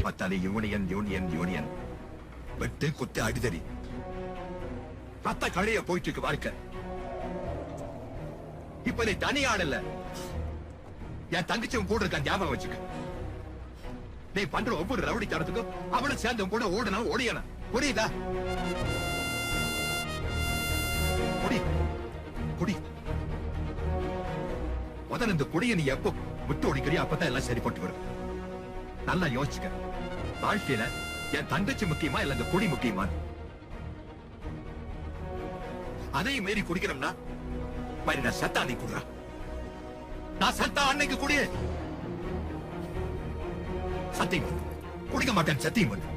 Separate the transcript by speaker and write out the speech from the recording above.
Speaker 1: பார்த்தாலே union union union. வெட்டு குத்து அடிதடி ரத்த கழைய போயிட்டு இருக்கு வாழ்க்கை. இப்ப நீ தனி ஆடல, என் தங்கச்சியும் கூட இருக்க ஞாபகம் வச்சுக்க. நீ பண்ற ஒவ்வொரு ரவுடி தரத்துக்கும் அவளும் சேர்ந்து கூட ஓடணும் ஓடியணும். புரியுதா? குடி குடி. முதல்ல இந்த குடியை நீ எப்போ விட்டு ஓடிக்கிறியோ அப்பதான் எல்லாம் சரிப்பட்டு வரும். நல்லா யோசிச்சுக்க. வாழ்க்கையில என் தங்கச்சி முக்கியமா இல்ல இந்த குடி முக்கியமா? அதையும் மீறி குடிக்கிறோம்னா மாதிரி நான் சத்தா நீ குடுறா. நான் சத்தா அன்னைக்கு குடி. சத்தியம் குடிக்க மாட்டேன். சத்தியம் பண்ணு.